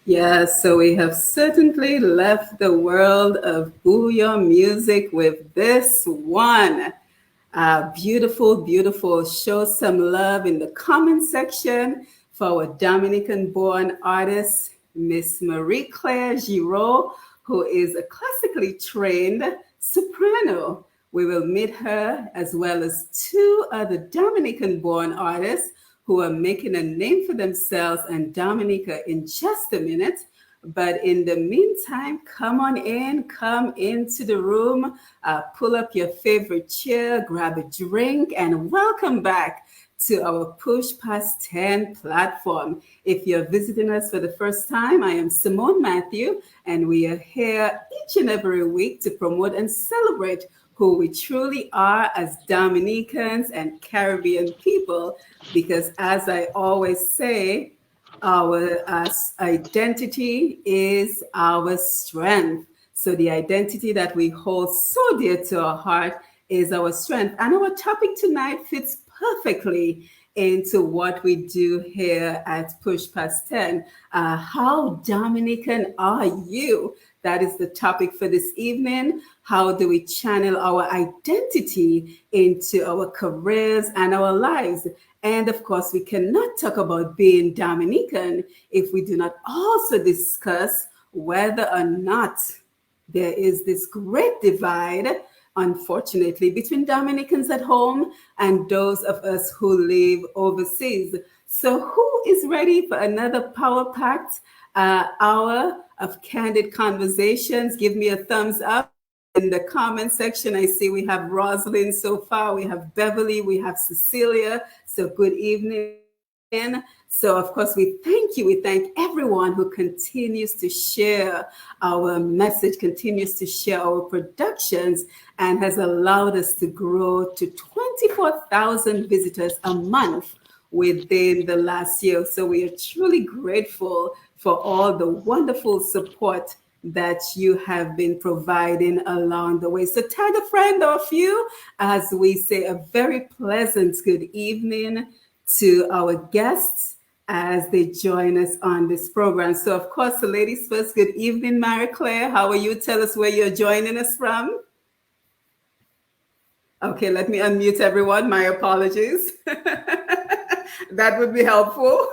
Yes, so we have certainly left the world of bouillon music with this one. Beautiful, beautiful. Show some love in the comment section for our Dominican born artist, Miss Marie Claire Giraud, who is a classically trained soprano. We will meet her as well as two other Dominican born artists who are making a name for themselves and Dominica in just a minute. But in the meantime, come on in, come into the room, pull up your favorite chair, grab a drink, and welcome back to our Push Past 10 platform. If you're visiting us for the first time, I am Simone Matthew, and we are here each and every week to promote and celebrate who we truly are as Dominicans and Caribbean people. Because as I always say, our identity is our strength. So the identity that we hold so dear to our heart is our strength. And our topic tonight fits perfectly into what we do here at Push Past 10. How Dominican are you? That is the topic for this evening. How do we channel our identity into our careers and our lives? And of course, we cannot talk about being Dominican if we do not also discuss whether or not there is this great divide, unfortunately, between Dominicans at home and those of us who live overseas. So, who is ready for another power packed hour of candid conversations? Give me a thumbs up. In the comment section, I see we have Rosalind so far, we have Beverly, we have Cecilia. So, good evening. So, of course, we thank you. We thank everyone who continues to share our message, continues to share our productions, and has allowed us to grow to 24,000 visitors a month within the last year. So, we are truly grateful for all the wonderful support that you have been providing along the way. So tag a friend or a few as we say a very pleasant good evening to our guests as they join us on this program. So of course, the ladies first, good evening, Marie Claire. How are you? Tell us where you're joining us from. Okay, let me unmute everyone. My apologies. That would be helpful.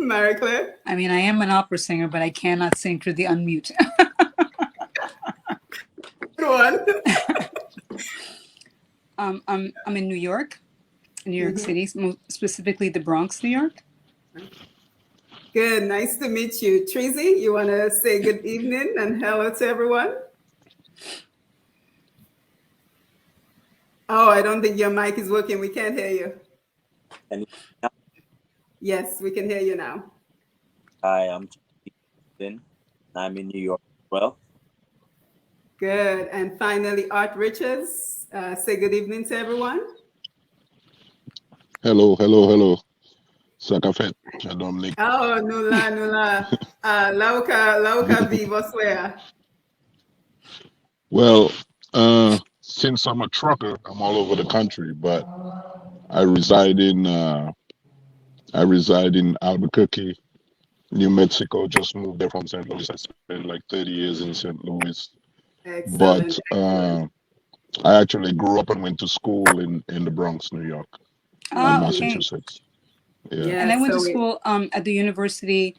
Marie Claire. I mean, I am an opera singer, but I cannot sing through the unmute. Go on. I'm in New York City, specifically the Bronx, New York. Good, nice to meet you. Tracy, you want to say good evening and hello to everyone? Oh, I don't think your mic is working. We can't hear you. And Yes, we can hear you now. hi, I'm Jason. I'm in New York as well. Good. And finally, Art Richards, say good evening to everyone. Hello, hello, hello. Sakafet, Dominic. Oh, nula. Lauka vivo swear. Well, since I'm a trucker, I'm all over the country, but I reside in Albuquerque, New Mexico. Just moved there from St. Louis. I spent like 30 years in St. Louis, Excellent. but I actually grew up and went to school in the Bronx, New York, in Okay. Massachusetts. Yeah. And I went to so school at the University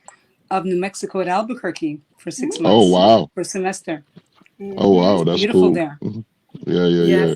of New Mexico at Albuquerque for 6 months. Oh wow. For a semester. Oh wow, that's Beautiful cool. there. Yeah.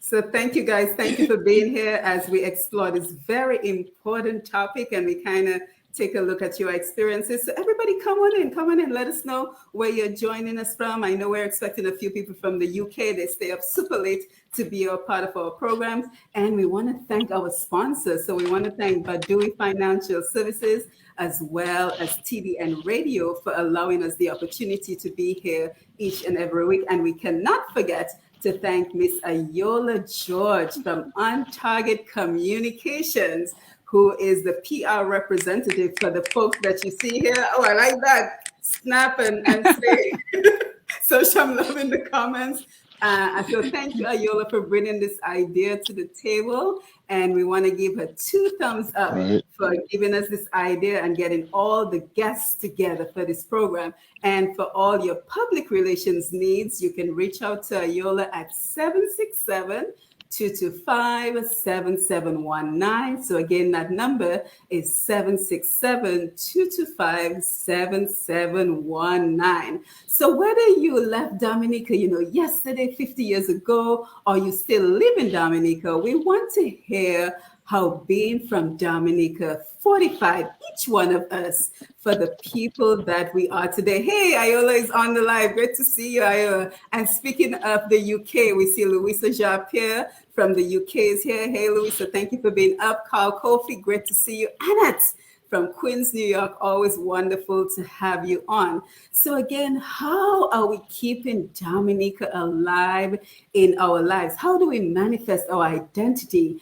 So thank you guys. Thank you for being here as we explore this very important topic and we kind of take a look at your experiences. So everybody come on in. Let us know where you're joining us from. I know we're expecting a few people from the UK. They stay up super late to be a part of our programs. And we want to thank our sponsors. So we want to thank Badui Financial Services as well as TDN Radio for allowing us the opportunity to be here each and every week. And we cannot forget to thank Miss Ayola George from On Target Communications, who is the PR representative for the folks that you see here. Oh, I like that. Snap and say, so some love in the comments. So thank you, Ayola, for bringing this idea to the table. And we want to give her 2 thumbs up Right. for giving us this idea and getting all the guests together for this program. And for all your public relations needs, you can reach out to Ayola at 767-225-7719. So again, that number is 767-225-7719. So whether you left Dominica, yesterday, 50 years ago, or you still live in Dominica, we want to hear how being from Dominica fortified each one of us for the people that we are today. Hey, Ayola is on the live. Great to see you, Ayola. And speaking of the UK, we see Louisa Jean-Pierre from the UK is here. Hey, Louisa, thank you for being up. Carl Kofi, great to see you. Annette from Queens, New York, always wonderful to have you on. So again, how are we keeping Dominica alive in our lives? How do we manifest our identity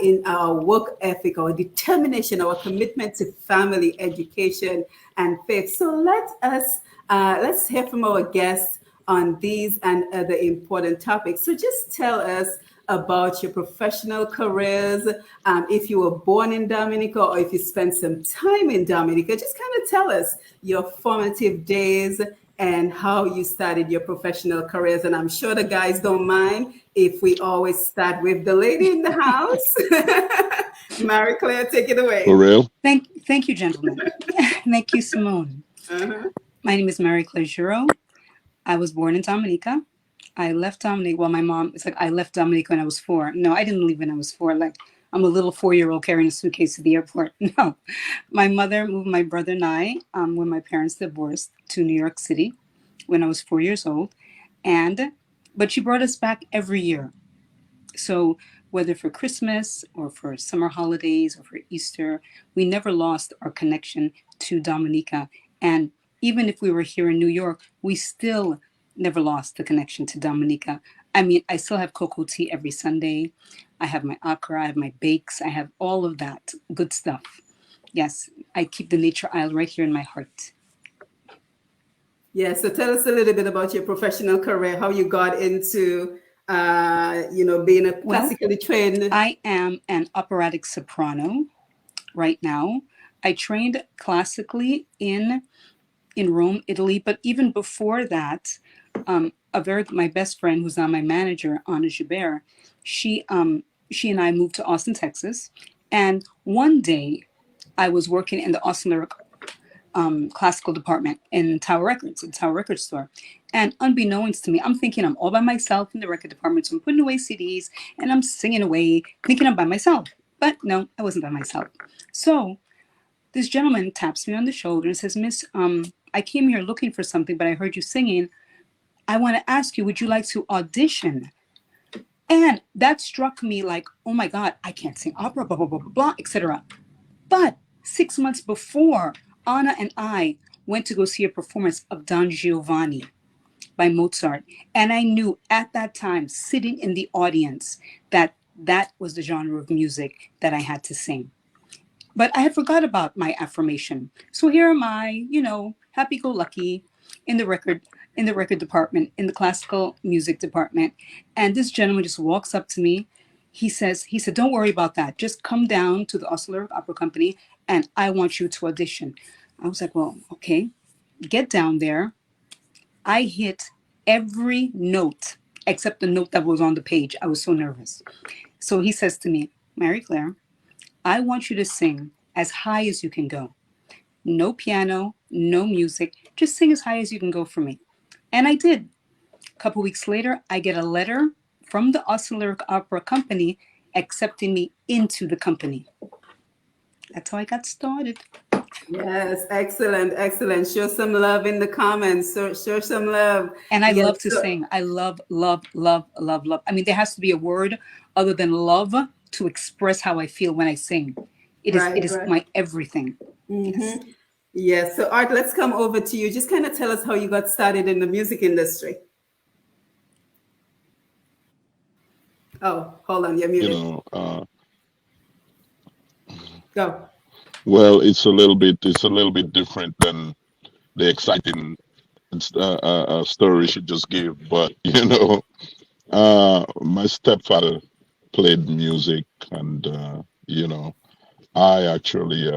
in our work ethic, our determination, our commitment to family, education, and faith? So let's hear from our guests on these and other important topics. So just tell us about your professional careers, if you were born in Dominica or if you spent some time in Dominica. Just kind of tell us your formative days and how you started your professional careers. And I'm sure the guys don't mind if we always start with the lady in the house. Marie Claire, take it away. For real? Thank you, gentlemen. Thank you, Simone. My name is Marie Claire Giroux. I was born in Dominica. I left Dominica. Well, my mom, it's like I left Dominica when I was 4. No, I didn't leave when I was 4. Like I'm a little 4-year-old carrying a suitcase to the airport. No, my mother moved my brother and I, when my parents divorced, to New York City when I was 4 years old. But she brought us back every year. So whether for Christmas or for summer holidays or for Easter, we never lost our connection to Dominica. And even if we were here in New York, we still never lost the connection to Dominica. I mean, I still have cocoa tea every Sunday. I have my akara, I have my bakes, I have all of that good stuff. Yes, I keep the nature aisle right here in my heart. Yeah, so tell us a little bit about your professional career, how you got into, being a classically trained. I am an operatic soprano right now. I trained classically in Rome, Italy, but even before that, my best friend, who's now my manager, Anna Joubert, she and I moved to Austin, Texas, and one day I was working in the Austin Lyric classical department in Tower Records, the Tower Records store, and unbeknownst to me, I'm thinking I'm all by myself in the record department, so I'm putting away CDs and I'm singing away, thinking I'm by myself, but no, I wasn't by myself. So this gentleman taps me on the shoulder and says, "Miss, I came here looking for something, but I heard you singing. I want to ask you, would you like to audition?" And that struck me like, oh my God, I can't sing opera, blah, blah, blah, blah, blah, etc. But 6 months before, Anna and I went to go see a performance of Don Giovanni by Mozart. And I knew at that time, sitting in the audience, that was the genre of music that I had to sing. But I had forgot about my affirmation. So here am I, happy-go-lucky in the record department, in the classical music department. And this gentleman just walks up to me. He said, "Don't worry about that. Just come down to the Austin Lyric Opera Company and I want you to audition." I was like, well, okay, get down there. I hit every note except the note that was on the page. I was so nervous. So he says to me, "Marie Claire, I want you to sing as high as you can go. No piano, no music, just sing as high as you can go for me." And I did. A couple weeks later, I get a letter from the Austin Lyric Opera Company accepting me into the company. That's how I got started. Yes, excellent, excellent. Show some love in the comments. So show some love. And I love to sing. I love, love, love, love, love. I mean, there has to be a word other than love to express how I feel when I sing. It is my everything. Mm-hmm. Yes. Yes. So Art, let's come over to you. Just kind of tell us how you got started in the music industry. Oh, hold on, you're muted. Go. Well, it's a little bit different than the exciting it's a story she just gave, but my stepfather played music, and I actually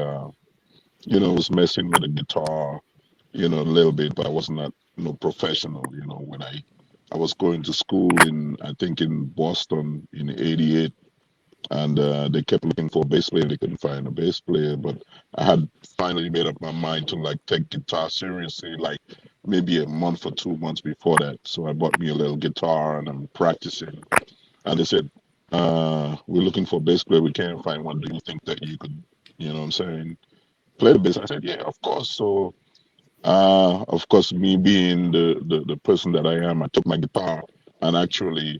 was messing with the guitar, a little bit, but I was not professional. When I was going to school in, I think, in Boston in '88, and they kept looking for a bass player. They couldn't find a bass player, but I had finally made up my mind to like take guitar seriously, like maybe a month or 2 months before that. So I bought me a little guitar and I'm practicing. And they said, "We're looking for a bass player. We can't find one. Do you think that you could, what I'm saying, play the bass?" I said, "Yeah, of course." So, of course, me being the person that I am, I took my guitar and actually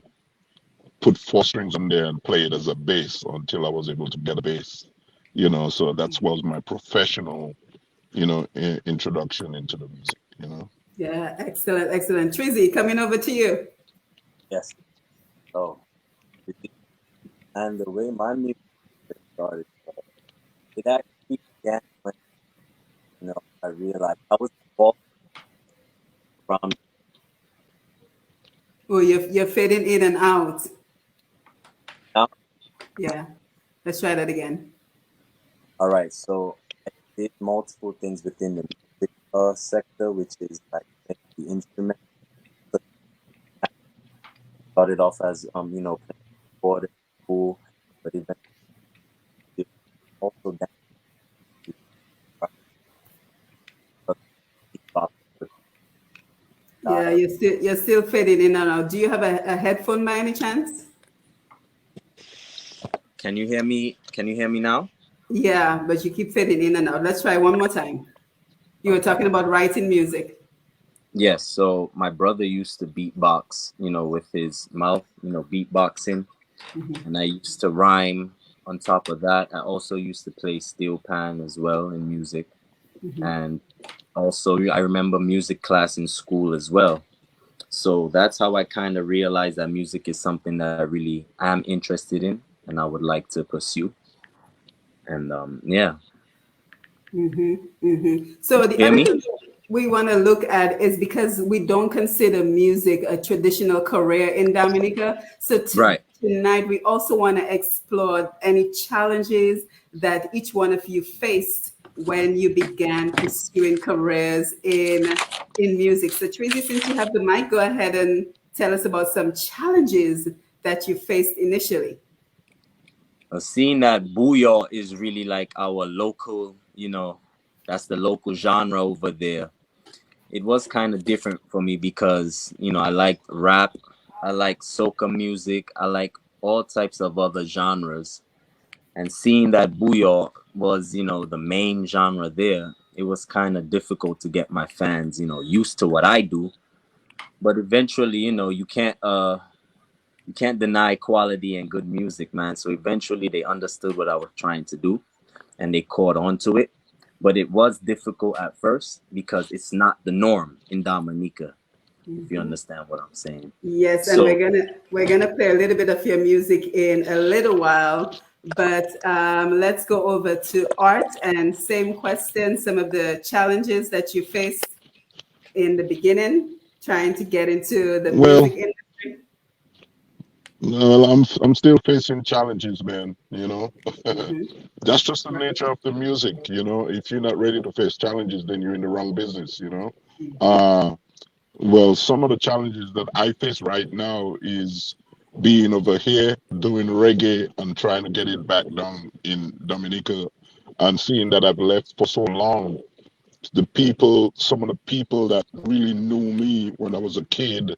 put four strings on there and play it as a bass until I was able to get a bass. So that was my professional, introduction into the music. Yeah, excellent, excellent. Trizzy, coming over to you. Yes. So, and the way my music started, it actually began when I realized I was involved around Oh, you're fading in and out. now. Yeah, let's try that again. All right, so I did multiple things within the music sector, which is like the instrument. So I started off as playing keyboard in school, but eventually also down to beatbox. Yeah, you're still fading in and out. Do you have a headphone by any chance? Can you hear me? Can you hear me now? Yeah, but you keep fading in and out. Let's try one more time. You were Okay. talking about writing music. Yes, so my brother used to beatbox, with his mouth, beatboxing, and I used to rhyme on top of that. I also used to play steel pan as well in music, and also I remember music class in school as well. So that's how I kind of realized that music is something that I really am interested in and I would like to pursue. And yeah, So the hear other me? thing we want to look at is because we don't consider music a traditional career in Dominica. So Right. tonight we also want to explore any challenges that each one of you faced when you began pursuing careers in music. So Tracy, since you have the mic, go ahead and tell us about some challenges that you faced initially. Seeing that booyah is really like our local, that's the local genre over there. It was kind of different for me because, I like rap, I like soca music, I like all types of other genres. And seeing that booyah was, the main genre there, it was kind of difficult to get my fans, used to what I do. But eventually, you can't deny quality and good music, man. So eventually they understood what I was trying to do and they caught on to it. But it was difficult at first because it's not the norm in Dominica, if you understand what I'm saying. Yes, and So we're gonna play a little bit of your music in a little while, but let's go over to Art and same question. Some of the challenges that you faced in the beginning, trying to get into the music Well, industry. well, I'm still facing challenges, man. Mhm. That's just the nature of the music. If you're not ready to face challenges, then you're in the wrong business. Uh, well, some of the challenges that I face right now is being over here doing reggae and trying to get it back down in Dominica, and seeing that I've left for so long. Some of the people that really knew me when I was a kid,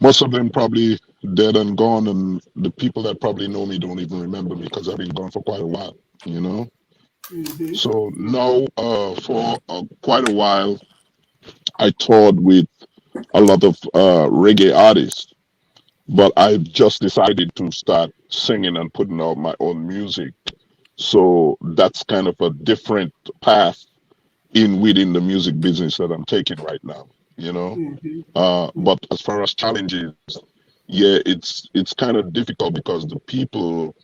most of them probably dead and gone, and the people that probably know me don't even remember me because I've been gone for quite a while. You know. So now, for quite a while, I toured with a lot of reggae artists, but I've just decided to start singing and putting out my own music. So that's kind of a different path in within the music business that I'm taking right now. You know, but as far as challenges, yeah, it's kind of difficult because the people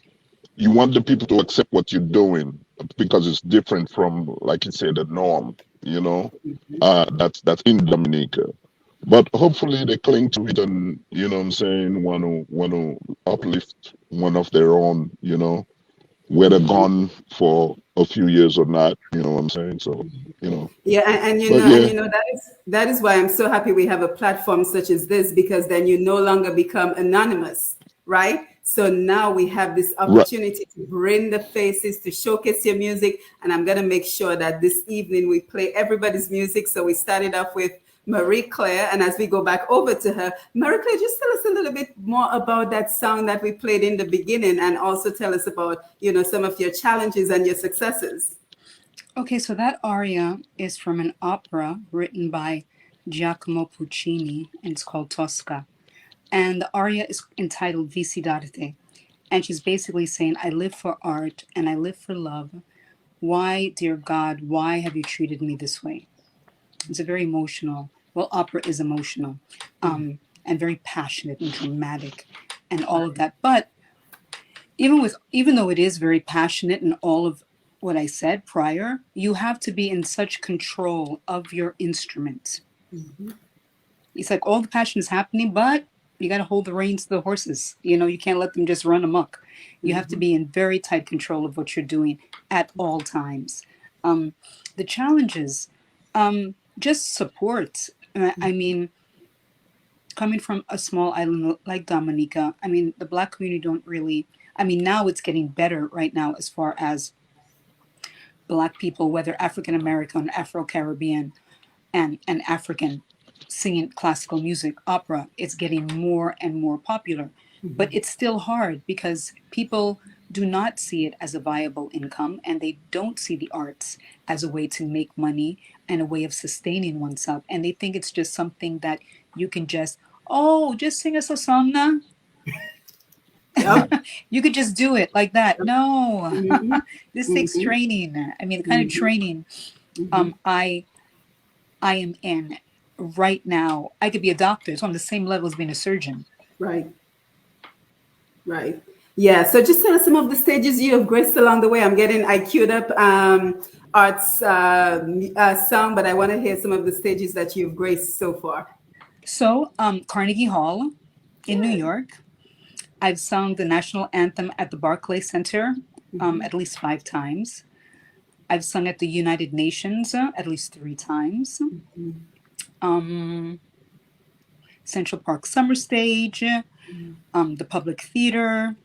you want the people to accept what you're doing because it's different from, like you say, the norm. You know, that's in Dominica. But hopefully they cling to it, and you know what I'm saying, want to uplift one of their own. You know, whether gone for a few years or not. You know what I'm saying? So you know, Yeah, but yeah, that is why I'm so happy we have a platform such as this, because then you no longer become anonymous, right? So now we have this right. opportunity to bring the faces, to showcase your music, and I'm gonna make sure that this evening we play everybody's music. So we started off with Marie Claire, and as we go back over to her, Marie Claire, just tell us a little bit more about that song that we played in the beginning, and also tell us about, you know, some of your challenges and your successes. Okay, so that aria is from an opera written by Giacomo Puccini, and it's called Tosca. And the aria is entitled Vici d'arte. And she's basically saying, I live for art and I live for love. Why, dear God, why have you treated me this way? It's a very emotional, well, opera is emotional, and very passionate and dramatic and all of that. But even though it is very passionate and all of what I said prior, you have to be in such control of your instrument. It's like all the passion is happening, but you got to hold the reins to the horses. You know, you can't let them just run amok. You have to be in very tight control of what you're doing at all times. The challenges, just support. I mean, coming from a small island like Dominica, I mean, the Black community don't really. I mean, now it's getting better right now as far as Black people, whether African American, Afro Caribbean, and African, singing classical music, opera, it's getting more and more popular. But it's still hard because people do not see it as a viable income, and they don't see the arts as a way to make money and a way of sustaining oneself. And they think it's just something that you can just, oh, just sing us a song now. Yep. You could just do it like that. No, Mm-hmm. this takes Mm-hmm. training. I mean, the kind of Mm-hmm. training Mm-hmm. I am in right now. I could be a doctor. It's on the same level as being a surgeon. Right. Right. Yeah. So just tell us some of the stages you have graced along the way. I queued up arts song, but I want to hear some of the stages that you've graced so far. So, Carnegie Hall in New Good. York. I've sung the national anthem at the Barclay Center at least 5 times. I've sung at the United Nations at least 3 times. Um, Central Park Summer Stage, the Public Theater.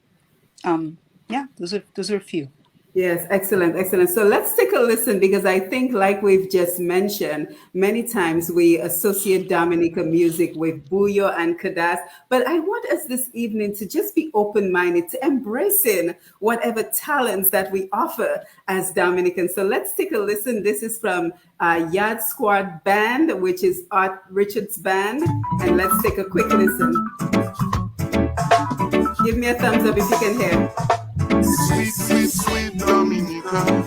Yeah, those are a few. Yes, excellent, excellent. So let's take a listen, because I think, like we've just mentioned, many times we associate Dominica music with Buyo and Kadas. But I want us this evening to just be open-minded to embracing whatever talents that we offer as Dominicans. So let's take a listen. This is from Yard Squad Band, which is Art Richards' band. And let's take a quick listen. Give me a thumbs up if you can hear. Sweet, sweet, sweet Dominica,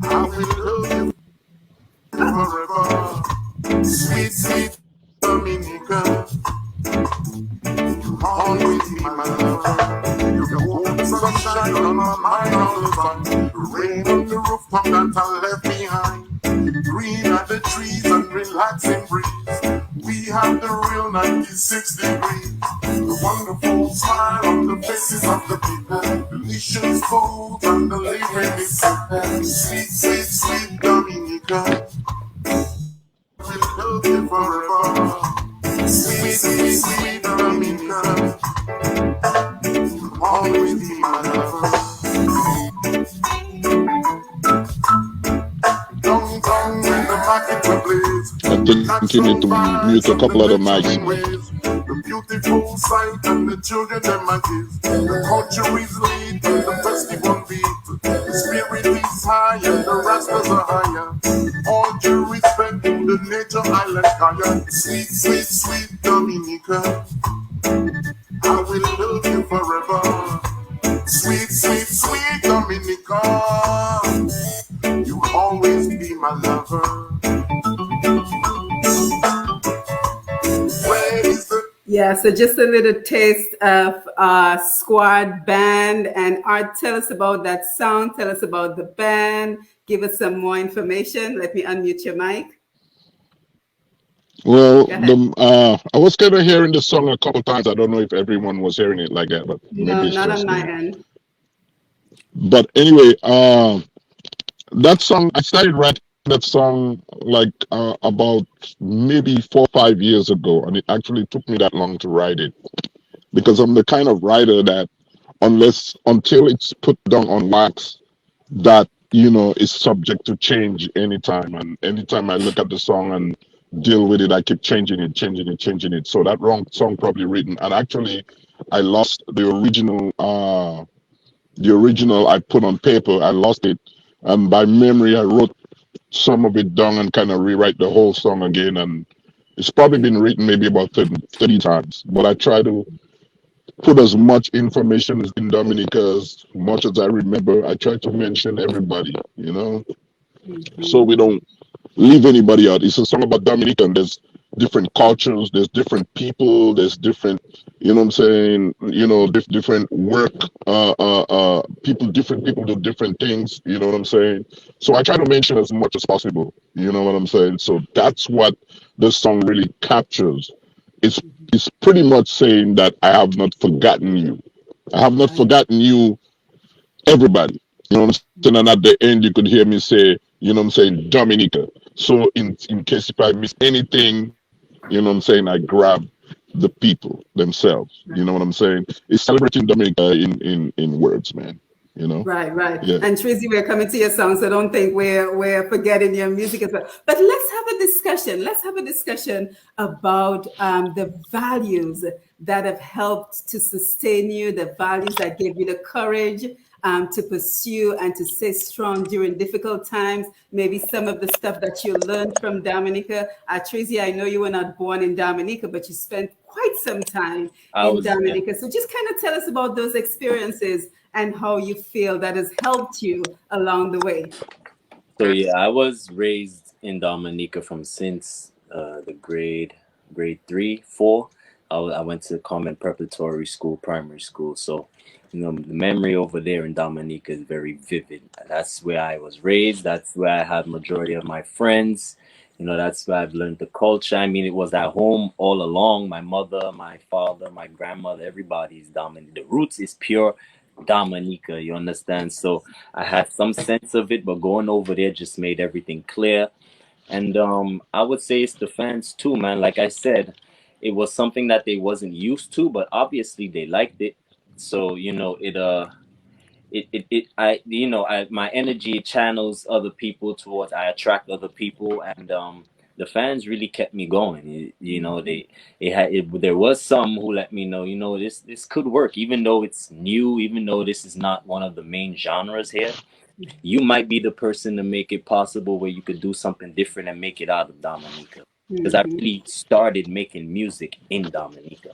I will love you forever. Sweet, sweet Dominica, you always be my lover. You're the warm sunshine on my mind all the time. The rain on the rooftop that I left behind. Green are the trees and relaxing breeze. We have the real 96 degrees. The wonderful smile on the faces of the people. Delicious food and the living is simple. Sweet, sweet, sweet Dominica, we'll love you forever. Sweet, sweet, sweet Dominica, you'll always be my lover. Downtown when the market will blaze. I think you need to mute a couple of the mics. The beautiful sight and the children them a give. The culture is late and the festival beat. The spirit is high and the rascals are higher. All due respect to the nature island kaya. Sweet, sweet, sweet Dominica, I will love you forever. Sweet, sweet, sweet Dominica, you will always be my lover. Where is the Yeah, so just a little taste of Squad Band. And Art, tell us about that song. Tell us about the band. Give us some more information. Let me unmute your mic. Well, Go ahead. I was kind of hearing the song a couple times. I don't know if everyone was hearing it like that, but No, maybe it's not on just my me. end. But anyway, that song, I started writing that song like about maybe 4 or 5 years ago, and it actually took me that long to write it because I'm the kind of writer that until it's put down on wax, that is subject to change anytime. And anytime I look at the song and deal with it, I keep changing it. So that wrong song probably written, and actually, I lost the original I put on paper. I lost it, and by memory, I wrote some of it down and kind of rewrite the whole song again. And it's probably been written maybe about 30 times. But I try to put as much information as in Dominica as much as I remember. I try to mention everybody, so we don't leave anybody out. It's a song about Dominica, and there's different cultures, there's different people, there's different, what I'm saying, different work, different people do different things, you know what I'm saying? So I try to mention as much as possible, you know what I'm saying? So that's what this song really captures. It's, it's pretty much saying that I have not forgotten you. I have not Right. forgotten you, everybody. You know what I'm saying? And at the end, you could hear me say, Dominica. So in case if I miss anything, I'm saying, I grab the people themselves. You know what I'm saying? It's celebrating Dominica in words, man. You know? Right, right. Yeah. And Tracy, we're coming to your song, so don't think we're forgetting your music as well. But let's have a discussion. Let's have a discussion about the values that have helped to sustain you, the values that gave you the courage to pursue and to stay strong during difficult times. Maybe some of the stuff that you learned from Dominica. Tracy, I know you were not born in Dominica, but you spent quite some time I in was, yeah. Dominica. So just kind of tell us about those experiences and how you feel that has helped you along the way. So yeah, I was raised in Dominica from since the grade 3, 4. I went to Common Preparatory School, primary school. So, the memory over there in Dominica is very vivid. That's where I was raised. That's where I had majority of my friends. That's where I've learned the culture. I mean, it was at home all along. My mother, my father, my grandmother, everybody's Dominican. The roots is pure Dominica. You understand? So I had some sense of it, but going over there just made everything clear. And I would say it's the fans too, man. Like I said, it was something that they wasn't used to, but obviously they liked it. So my energy channels other people towards, I attract other people, and the fans really kept me going. There was some who let me know, this could work, even though it's new, even though this is not one of the main genres here. You might be the person to make it possible where you could do something different and make it out of Dominica. Because I Mm-hmm. really started making music in Dominica.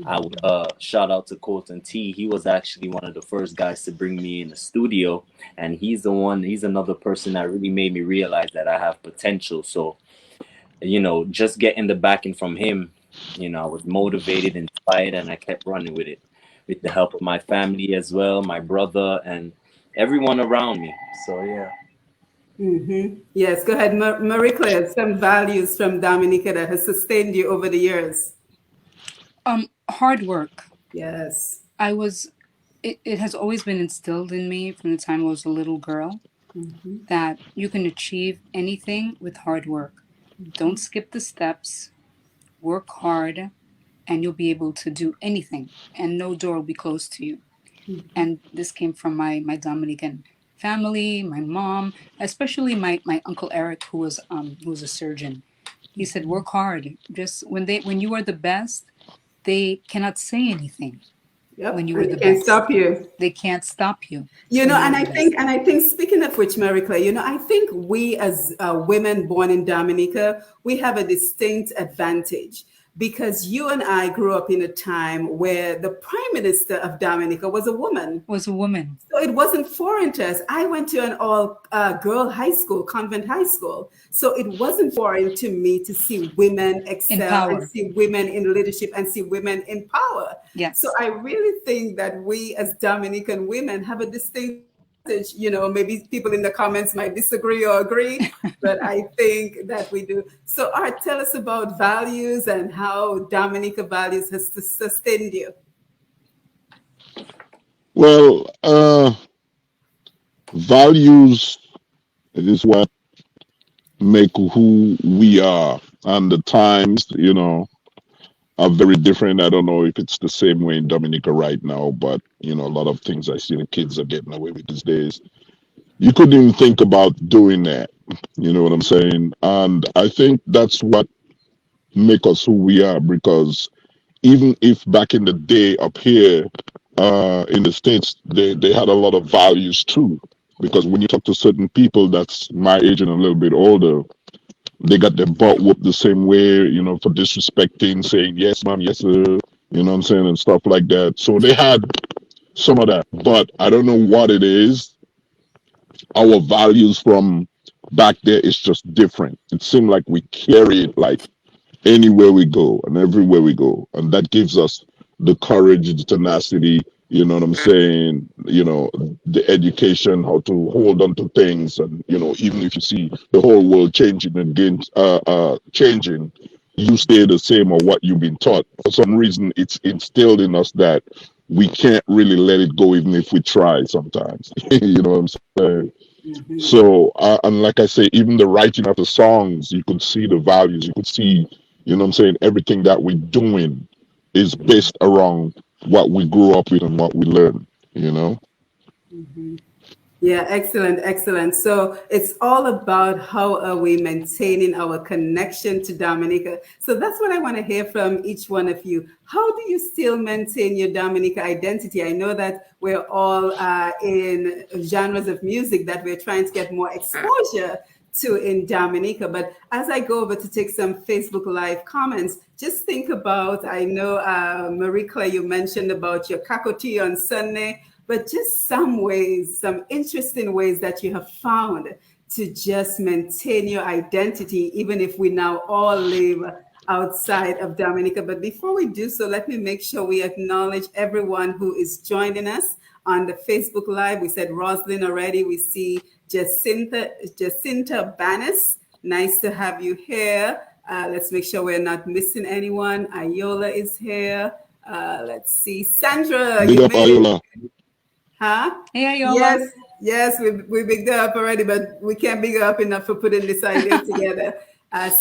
I would shout out to Colton T. He was actually one of the first guys to bring me in the studio, and he's another person that really made me realize that I have potential. So, just getting the backing from him, I was motivated, inspired, and I kept running with it, with the help of my family as well, my brother, and everyone around me. So yeah. Mm-hmm. Yes, go ahead, Marie Claire. Some values from Dominica that has sustained you over the years. Hard work. Yes. I was it has always been instilled in me from the time I was a little girl Mm-hmm. that you can achieve anything with hard work. Don't skip the steps, work hard, and you'll be able to do anything, and no door will be closed to you. And this came from my Dominican family, my mom, especially my uncle Eric, who was a surgeon. He said, "Work hard. Just when you are the best, they cannot say anything. When Yep. you are And the it can't best, stop you. they can't stop you. You know, When you are and the I think, best." and I think, speaking of which, Mary Claire, I think we as women born in Dominica, we have a distinct advantage because you and I grew up in a time where the prime minister of Dominica was a woman. Was a woman. So it wasn't foreign to us. I went to an all girl high school, convent high school. So it wasn't foreign to me to see women In excel and power. see women in leadership and see women in power. So Yes. I really think that we as Dominican women have a distinct advantage. Maybe people in the comments might disagree or agree, but I think that we do. So Art, tell us about values and how Dominica values has sustained you. Well, values is what make who we are, and the times, are very different. I don't know if it's the same way in Dominica right now, but a lot of things I see the kids are getting away with these days. You couldn't even think about doing that. You know what I'm saying? And I think that's what make us who we are, because even if back in the day up here in the States, they had a lot of values too. Because when you talk to certain people that's my age and a little bit older, they got their butt whooped the same way, for disrespecting, saying yes, ma'am, yes, sir, you know what I'm saying, and stuff like that. So they had some of that, but I don't know what it is. Our values from back there is just different. It seemed like we carry it like anywhere we go and everywhere we go. And that gives us the courage, the tenacity, you know what I'm saying? The education, how to hold on to things. And, even if you see the whole world changing and changing, you stay the same or what you've been taught. For some reason, it's instilled in us that we can't really let it go, even if we try sometimes. You know what I'm saying? Mhm. So, and like I say, even the writing of the songs, you could see the values, you could see, what I'm saying, everything that we're doing is based around what we grew up with and what we learned. Mhm. Yeah, excellent, excellent. So it's all about how are we maintaining our connection to Dominica. So that's what I want to hear from each one of you. How do you still maintain your Dominica identity? I know that we're all in genres of music that we're trying to get more exposure to in Dominica. But as I go over to take some Facebook Live comments, just think about, I know, Marie Claire, you mentioned about your kakoti on Sunday, but just some ways, some interesting ways that you have found to just maintain your identity, even if we now all live outside of Dominica. But before we do so, let me make sure we acknowledge everyone who is joining us on the Facebook Live. We said Roslyn already. We see Jacinta Banis. Nice to have you here. Let's make sure we're not missing anyone. Ayola is here. Let's see. Sandra, Big you up, made it. Ayola. Huh? Hey, Ayola. Yes, yes, we bigged her up already, but we can't big her up enough for putting this idea together.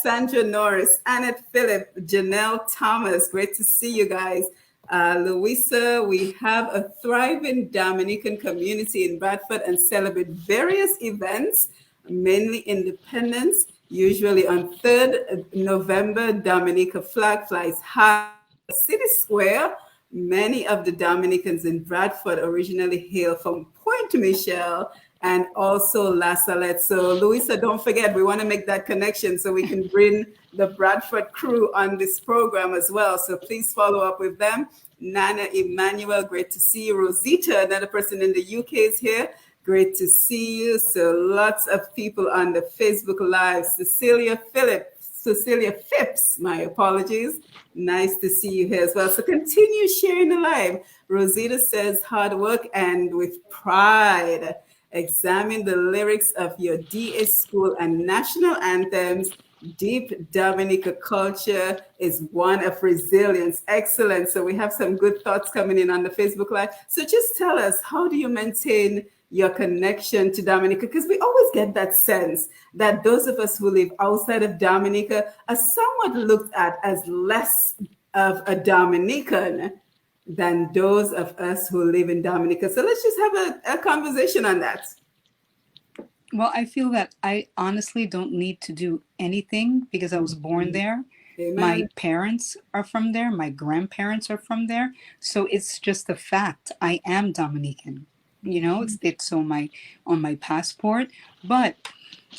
Sandra Norris, Annette Phillip, Janelle Thomas, great to see you guys. Louisa, we have a thriving Dominican community in Bradford and celebrate various events, mainly Independence. Usually on 3rd November, Dominica flag flies high City Square. Many of the Dominicans in Bradford originally hail from Point Michel and also La Salette. So, Louisa, don't forget, we want to make that connection so we can bring the Bradford crew on this program as well. So, please follow up with them. Nana Emmanuel, great to see you. Rosita, another person in the UK, is here. Great to see you. So, lots of people on the Facebook Live. Cecilia Phipps, my apologies. Nice to see you here as well. So continue sharing the live. Rosita says hard work and with pride. Examine the lyrics of your DA school and national anthems. Deep Dominica culture is one of resilience. Excellent. So we have some good thoughts coming in on the Facebook Live. So just tell us, how do you maintain your connection to Dominica? Because we always get that sense that those of us who live outside of Dominica are somewhat looked at as less of a Dominican than those of us who live in Dominica. So let's just have a conversation on that. Well, I feel that I honestly don't need to do anything because I was born there. My Amen. parents are from there. My grandparents are from there. So it's just a fact. I am Dominican. It's on my passport. But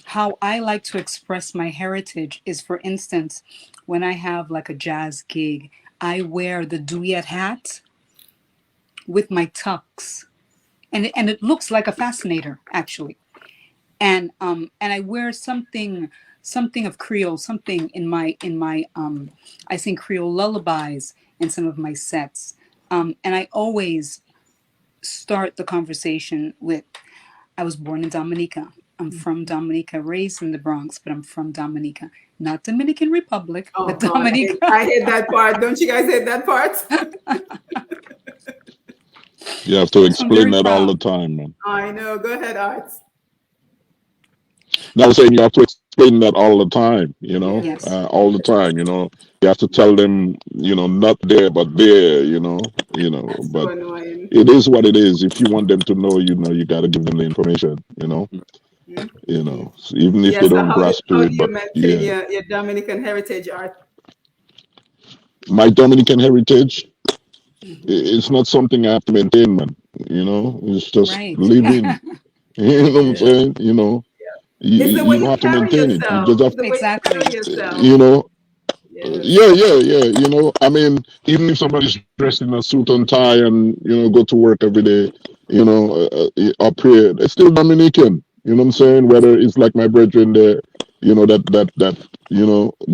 how I like to express my heritage is, for instance, when I have like a jazz gig, I wear the duet hat with my tux, and it looks like a fascinator actually. And I wear something of Creole, something in my I sing Creole lullabies in some of my sets. And I always start the conversation with, I was born in Dominica. I'm from Dominica, raised in the Bronx, but I'm from Dominica. Not Dominican Republic, Oh but God, Dominica. I hate that part. Don't you guys hate that part? You have to So I'm explain very that all the proud. time, man. I know. Go ahead, Art. Now I'm saying you have to explain that all the time, Yes. all the time, You have to tell them, not there but there, That's so but annoying. it is what it is. If you want them to know, you got to give them the information. Mm-hmm. So even if Yeah. they So don't grasp to how do it, you but maintain yeah, your Dominican heritage, Art? my Dominican heritage, Mm-hmm. it's not something I have to maintain, man. It's just Right. living. You know what I'm Yeah. saying? You, It's the way you don't you have to carry maintain it. You yourself. just have It's the way you carry Exactly. to, yourself. Yes. yeah. I mean, even if somebody's dressed in a suit and tie and go to work every day, up here, they're still Dominican. You know what I'm saying? Whether it's like my brethren there, that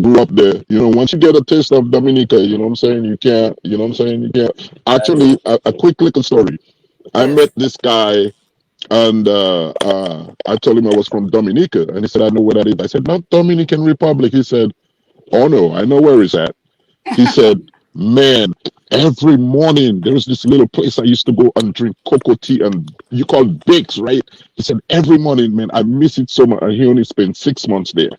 grew up there. Once you get a taste of Dominica, you know what I'm saying? You can't. You know what I'm saying? You can't. That's Actually, a quick little story. I met Yes. this guy and I told him I was from Dominica, and he said, "I know where that is." I said, "Not Dominican Republic." He said, "Oh no, I know where it's at." He said, "Man, every morning there's this little place I used to go and drink cocoa tea and you call it bakes, right?" He said, "Every morning, man, I miss it so much." And he only spent 6 months there,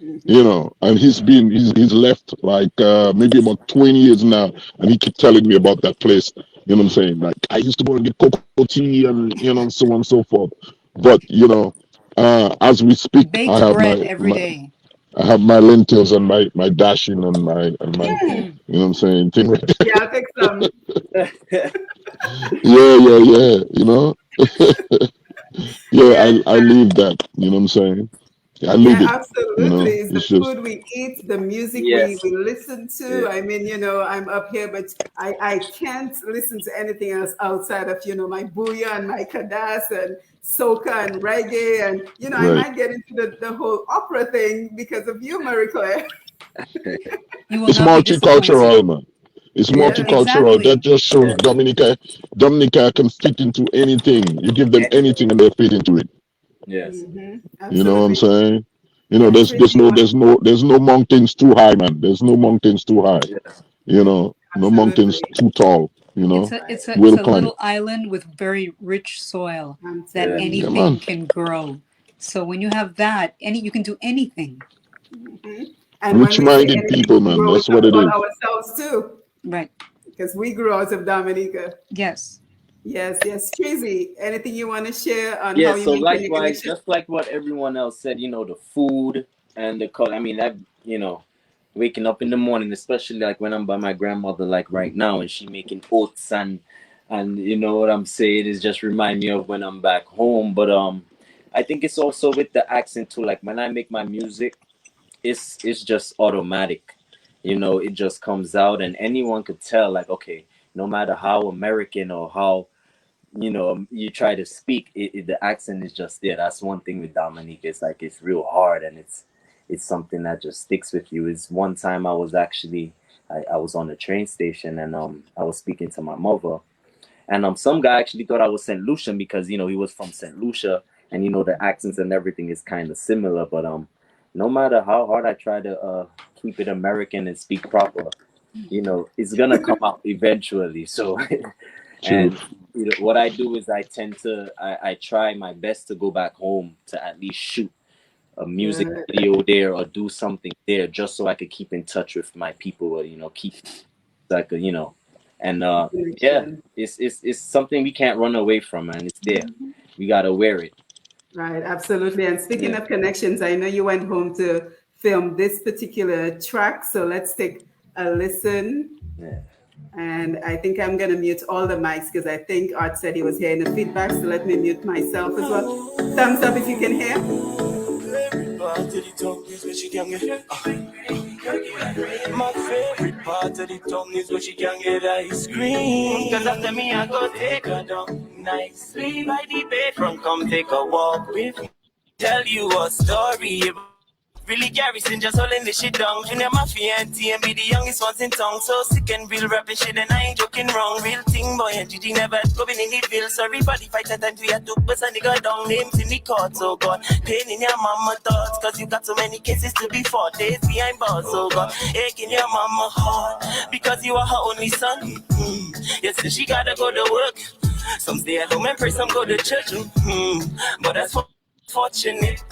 Mm-hmm. and he's left like maybe about 20 years now, and he keep telling me about that place. You know what I'm saying? Like I used to go and get cocoa tea and so on and so forth. But as we speak, I Baked have bread my, every my day. I have my lentils and my dashing and my Mm. what I'm saying, thing right there. Yeah, I'll take some. it. Yeah. Yeah, Yes. I leave that. You know what I'm saying? I leave Yeah, it. absolutely. It's the It's just food we eat, the music Yes. we listen to. Yeah. I mean, I'm up here, but I can't listen to anything else outside of, my booyah and my kadas and soca and reggae. And, I right. might get into the whole opera thing because of you, Marie Claire. You will It's not be disappointed. multicultural, man. It's Yes. multicultural. That Exactly. just shows Yeah. Dominica can fit into anything. You give them Anything. anything and they fit into it. Yes. Hmm. You know what I'm Absolutely. saying? Yeah, There's Tracy, you no want there's no there's no mountains too high, man. There's no mountains too high. Yes. No mountains absolutely. too tall. It's a Right. it's a it's We'll a climb little it. island with very rich soil I'm that Yeah. telling Yeah, you. anything man. can grow. So when you have that, you can do anything. Hmm. And when we say Rich-minded anything people, can man. grow, we That's what talk it about is. ourselves too, Right. because we grew out of Dominica. Yes. Yes, yes. Tracy, anything you want to share on Yeah. how you So maintain your likewise, connection? just like what everyone else said, the food and the color. I mean, waking up in the morning, especially like when I'm by my grandmother, like right now, and she making oats and you know what I'm saying, is just remind me of when I'm back home. But I think it's also with the accent too. Like when I make my music, it's just automatic. It just comes out, and anyone could tell. Like, okay, no matter how American or how you try to speak, the accent is just there. That's one thing with Dominique. It's like it's real hard, and it's something that just sticks with you. Is one time I was actually I was on a train station, and I was speaking to my mother, and some guy actually thought I was St. Lucian because he was from St. Lucia, and the accents and everything is kind of similar. But no matter how hard I try to keep it American and speak proper, it's gonna come out eventually. So, and Truth. what I do is I try my best to go back home to at least shoot a music Good video there or do something there just so I could keep in touch with my people or keep like and yeah, connection. it's something we can't run away from, man. It's there. We gotta wear it. Right, absolutely. And speaking Yeah. of connections, I know you went home to film this particular track, so let's take a listen. Yeah. And I think I'm going to mute all the mics because I think Art said he was hearing the feedback, so let me mute myself as well. Thumbs up if you can hear. My favorite part of the tongue is where she can get ice cream. Cause after me, I go take her down nicely by the bedroom. Come take a walk with me. Tell you a story about really garrison just holding this shit down. Junior Mafia and TMB, the youngest ones in town. So sick and real rapping shit, and I ain't joking wrong. Real thing, boy, and GG never going in the bill. Sorry, body fight at times we had to bust a nigga down. Names in the court, so God. Pain in your mama thoughts, cause you got so many cases to be fought. Days behind bars, so God. Ache in your mama heart, because you are her only son. Yes, so she gotta go to work. Some stay at home and pray, some go to church. But that's what fortunate.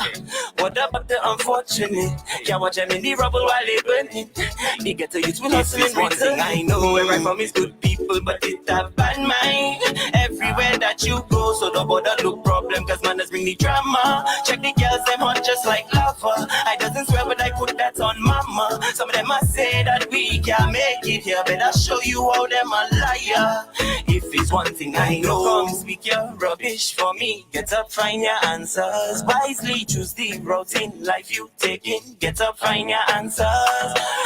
What about the unfortunate? Can't watch them in the rubble while they burning. They get to use with hustling. One thing I know, where I from is good people, but it have bad mind. Everywhere that you go, so don't bother look problem, cause man, bring the drama. Check the girls, them hot just like lava. I doesn't swear, but I put that on mama. Some of them must say that we can't make it here. Better show you how them a liar. If it's one thing I know, come speak your rubbish for me. Get up, find your answers. Wisely choose the route in life you taking. Get up, find your answers.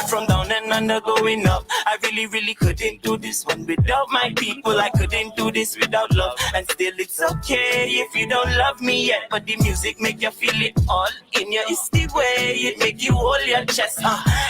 From down and under going up, I really couldn't do this one without my people. I couldn't do this without love. And still it's okay if you don't love me yet, but the music make you feel it all in you. It's the way it make you hold your chest.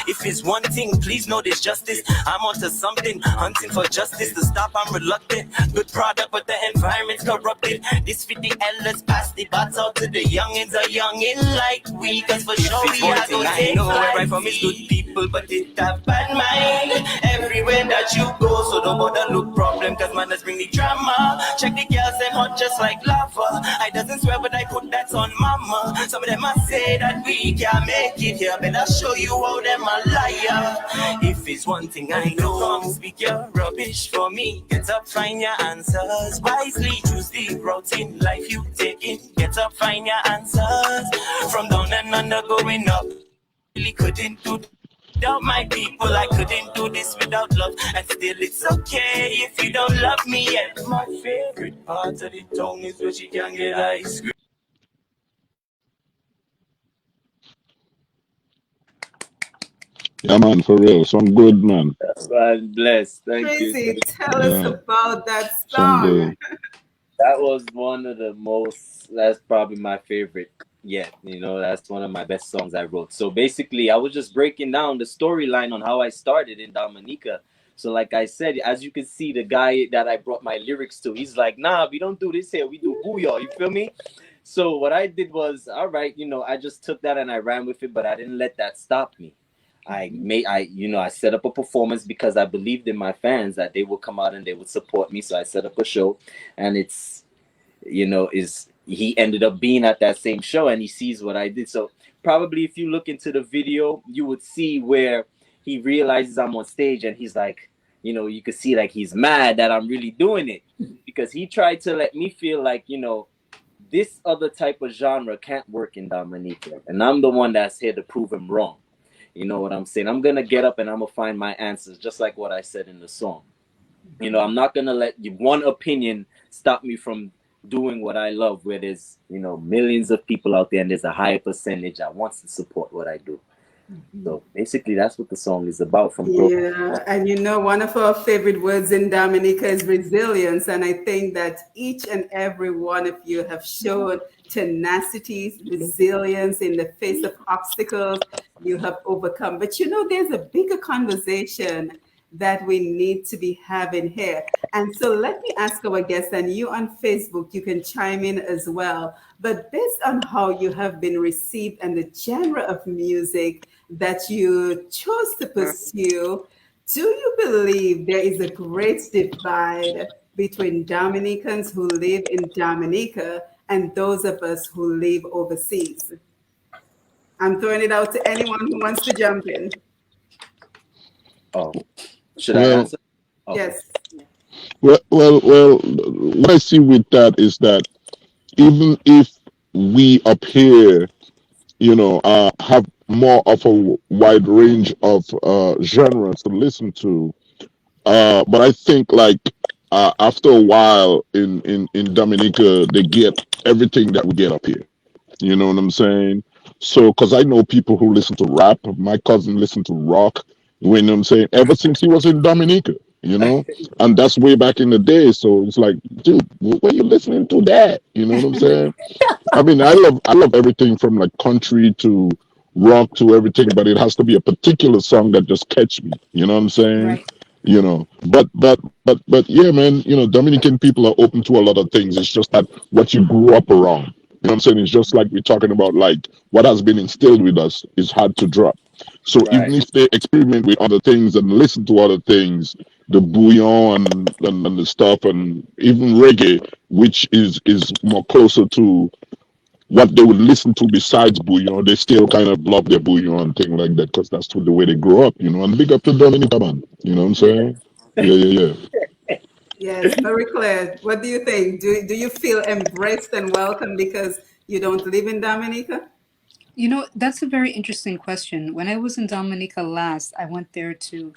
If it's one thing, please know there's justice. I'm onto something, hunting for justice. To stop, I'm reluctant. Good product, but the environment's corrupted. This fit the elders, pass the bats out to the youngins, a youngin like we. Cause for sure we are gonna take flight. Right from it's good people, but it have bad mind. Everywhere that you go, so don't bother look problem, cause man, bring the drama. Check the girls, them hot just like lava. I doesn't swear, but I put that on mama. Some of them must say that we can't make it here. Better show you how them a liar. If it's one thing I know, come speak your rubbish for me. Get up, find your answers. Wisely choose the route in life you taking. Get up, find your answers. From down and under going up, really couldn't do without my people. I couldn't do this without love. And still it's okay if you don't love me yet. My favorite part of the tongue is where she can get ice cream. Yeah, man, for real. Some good, man. God bless. Thank you. Tracy, tell us Yeah, about that some song. good. That was one of the most, that's probably my favorite yet. You know, that's one of my best songs I wrote. So basically, I was just breaking down the storyline on how I started in Dominica. So, like I said, as you can see, the guy that I brought my lyrics to, he's like, nah, we don't do this here. We do booyah. You feel me? So, what I did was, all right, I just took that and I ran with it, but I didn't let that stop me. I set up a performance because I believed in my fans that they would come out and they would support me. So I set up a show, and is he ended up being at that same show and he sees what I did. So probably if you look into the video, you would see where he realizes I'm on stage and he's like, you could see like he's mad that I'm really doing it because he tried to let me feel like, this other type of genre can't work in Dominica. And I'm the one that's here to prove him wrong. You know what I'm saying? I'm going to get up and I'm going to find my answers, just like what I said in the song. I'm not going to let one opinion stop me from doing what I love, where there's, millions of people out there and there's a high percentage that wants to support what I do. So basically, that's what the song is about. Yeah, and one of our favorite words in Dominica is resilience. And I think that each and every one of you have shown tenacity, resilience in the face of obstacles you have overcome. But there's a bigger conversation that we need to be having here. And so let me ask our guests, and you on Facebook, you can chime in as well. But based on how you have been received and the genre of music that you chose to pursue, do you believe there is a great divide between Dominicans who live in Dominica and those of us who live overseas? I'm throwing it out to anyone who wants to jump in. Oh, should I answer? Okay. Yes. Well. What I see with that is that even if we up here, have more of a wide range of genres to listen to, but I think like after a while in Dominica, they get everything that we get up here. You know what I'm saying? So, because I know people who listen to rap, my cousin listened to rock, you know what I'm saying, ever since he was in Dominica, and that's way back in the day. So it's like, dude, where you listening to that? You know what I'm saying? I mean, I love everything from like country to rock to everything, but it has to be a particular song that just catch me. You know what I'm saying? Right. But yeah, man. Dominican people are open to a lot of things. It's just that what you grew up around. You know what I'm saying? It's just like we're talking about, like what has been instilled with us is hard to drop. So even Right. if they experiment with other things and listen to other things, the bouillon and the stuff, and even reggae, which is more closer to what they would listen to besides bouillon, they still kind of love their bouillon and thing like that because that's the way they grew up. And big up to Dominica, man. You know what I'm Yeah. saying? Yeah, yeah, yeah. Yes, Marie Claire, what do you think? Do you feel embraced and welcome because you don't live in Dominica? You know, that's a very interesting question. When I was in Dominica last, I went there to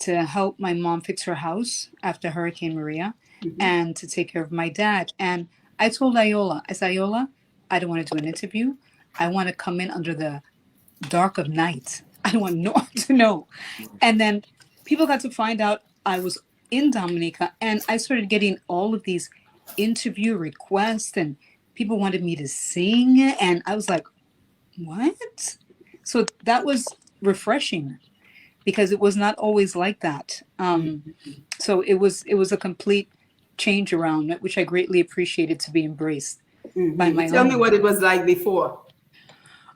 help my mom fix her house after Hurricane Maria and to take care of my dad. And I told Iola, I said, Iola, I don't want to do an interview. I want to come in under the dark of night. I don't want no one to know. And then people got to find out I was in Dominica, and I started getting all of these interview requests, and people wanted me to sing. And I was like, what? So that was refreshing because it was not always like that. So it was a complete change around it, which I greatly appreciated to be embraced by my Tell me own. what it was like before.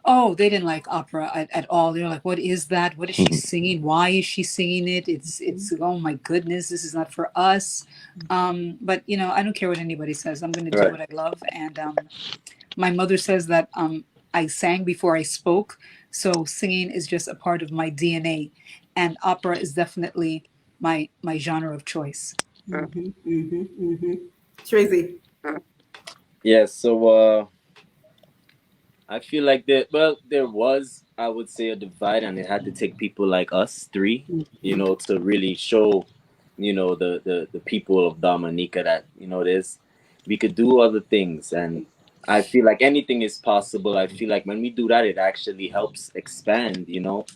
Oh, they didn't like opera at all. They were like, "What is that? What is she singing? Why is she singing it? It's oh my goodness, this is not for us." But I don't care what anybody says. I'm going to do Right. what I love, and my mother says that I sang before I spoke, so singing is just a part of my DNA, and opera is definitely my genre of choice. Tracy. Yeah. So I feel like there was, I would say, a divide, and it had to take people like us three, to really show, the people of Dominica that, we could do other things. And I feel like anything is possible. I feel like when we do that, it actually helps expand,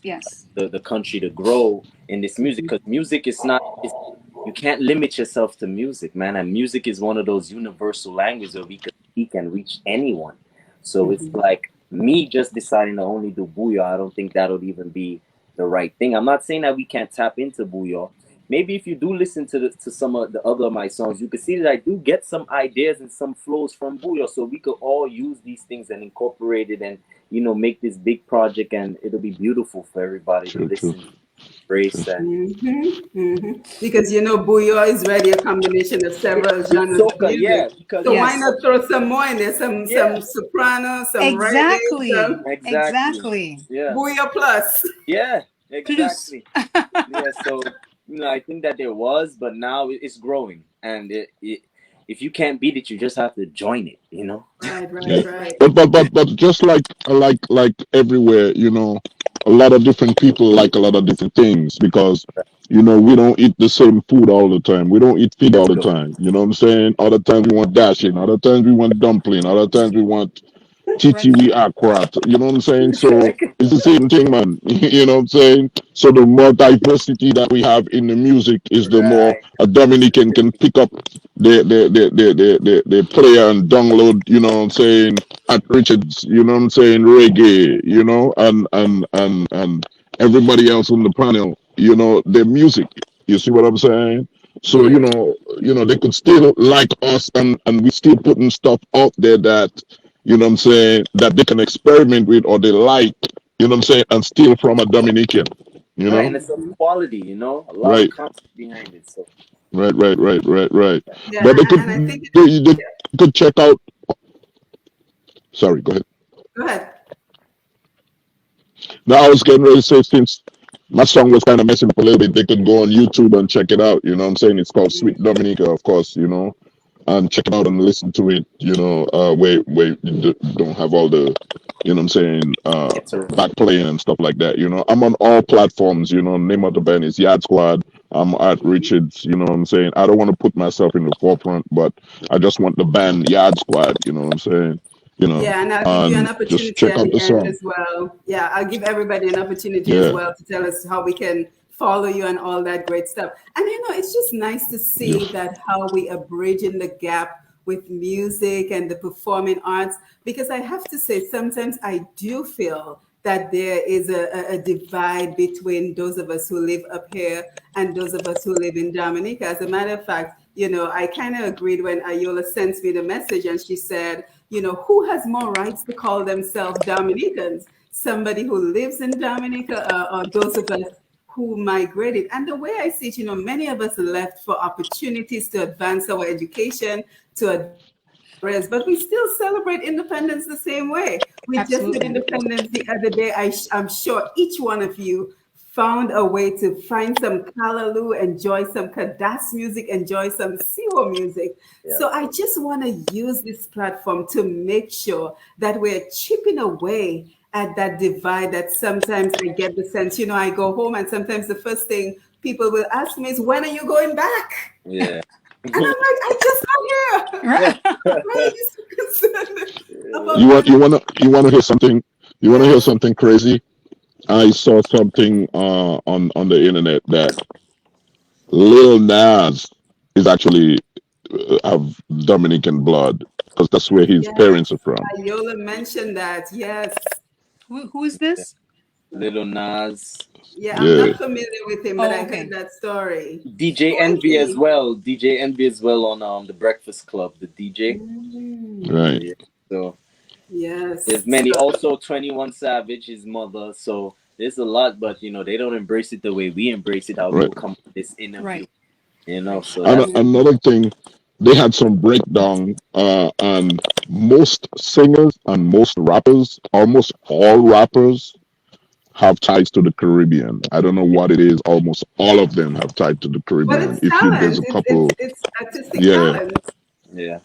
Yes. the country to grow in this music, because music is not, you can't limit yourself to music, man. And music is one of those universal languages where we can speak and reach anyone. So it's like me just deciding to only do booyah. I don't think that would even be the right thing. I'm not saying that we can't tap into booyah. Maybe if you do listen to some of the other of my songs, you can see that I do get some ideas and some flows from booyah. So we could all use these things and incorporate it, and make this big project, and it'll be beautiful for everybody to True, true, listen, embrace, true. and Because bouillon is really a combination of several genres of soca. music. Yeah, because So why Yes. not throw some more in there? Some yeah, soprano, some reggae, Exactly. some exactly. Exactly. Yeah, bouillon plus. yeah, Plus. exactly. Yeah, so I think that there was, but now it's growing, and if you can't beat it, you just have to join it. Right, right, Yeah, right. but just like everywhere, a lot of different people like a lot of different things because we don't eat the same food all the time. We don't eat feed all Let's the go. time. You know what I'm saying? Other times we want dashing. Other times we want dumpling. Other times we want Red TTV food. Aquat. You know what I'm saying? So it's the same thing, man. You know what I'm saying? So the more diversity that we have in the music is the more Right. a Dominican can pick up the player and download, what I'm saying, at Richards, what I'm saying, reggae, and everybody else on the panel, their music. You see what I'm saying? So, Yeah. they could still like us and we still putting stuff out there that what I'm saying, that they can experiment with or they like, what I'm saying, and steal from a Dominican, you Right, know? and it's of quality. A lot of Right, content behind it. So right. Yeah, But they could and I think they could check out. Sorry, go ahead. go ahead. Now I was getting ready to say, since my song was kind of messing up a little bit, they could go on YouTube and check it out. You know what I'm saying? It's called Sweet Dominica, of course. And check it out and listen to it. Where you don't have all the, what I'm saying, it's a back playing and stuff like that. I'm on all platforms. Name of the band is Yard Squad. I'm at Richards. You know what I'm saying? I don't want to put myself in the forefront, but I just want the band Yard Squad. You know what I'm saying? Yeah, and I'll give you an and just opportunity check at out the the end song. as well. Yeah, I'll give everybody an opportunity as Yeah, well to tell us how we can follow you and all that great stuff. And it's just nice to yeah. see that how we are bridging the gap with music and the performing arts. Because I have to say, sometimes I do feel that there is a divide between those of us who live up here and those of us who live in Dominica. As a matter of fact, I kind of agreed when Ayola sent me the message and she said, who has more rights to call themselves Dominicans? Somebody who lives in Dominica or those of us who migrated. And the way I see it, many of us left for opportunities to advance our education, to advance our careers, but we still celebrate independence the same way. We just did Absolutely. independence the other day. I'm sure each one of you found a way to find some Kalaloo, enjoy some Kadas music, enjoy some Siwo music. Yeah. So I just want to use this platform to make sure that we're chipping away at that divide that sometimes I get the sense, I go home and sometimes the first thing people will ask me is, when are you going back? Yeah. And I'm like, I just got here. Right. Why are you so concerned You about want when? you want to hear something? You want to hear Yes. something crazy? I saw something on the internet that Lil Nas is actually have Dominican blood because that's where his Yes. parents are from. Ayola mentioned that. Yes. Who is this? Little Nas, Yeah, I'm Yeah, not familiar with him, but Oh, I heard okay. that story. DJ Who is Envy as he? well. DJ Envy as well on the Breakfast Club, the DJ. Mm, right. Yeah. So there's yes. many. Also 21 Savage, his mother. So there's a lot, but they don't embrace it the way we embrace it. How Right. we'll come to this interview. Right. Right. So And that's Mm. another thing, they had some breakdown, and most singers and most rappers, almost all rappers, have ties to the Caribbean. I don't know what it is. Almost all of them have tied to the Well, Caribbean. it's If you, there's talent. a It's couple, it's it's artistic yeah, talent. yeah.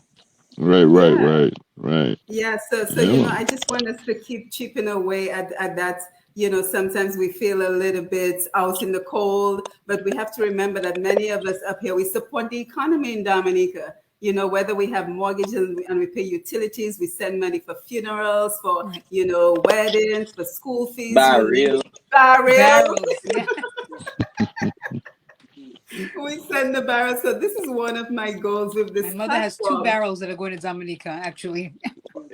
right, right, Yeah. right, right. Yeah, so Yeah, man. I just want us to keep chipping away at that. Sometimes we feel a little bit out in the cold, but we have to remember that many of us up here we support the economy in Dominica. Whether we have mortgages and we pay utilities, we send money for funerals, for Right. weddings, for school fees, you name Barrel. it, burials. Barrels. Yeah. We send the barrels. So this is one of my goals with My this mother has two platform. barrels that are going to Dominica, actually.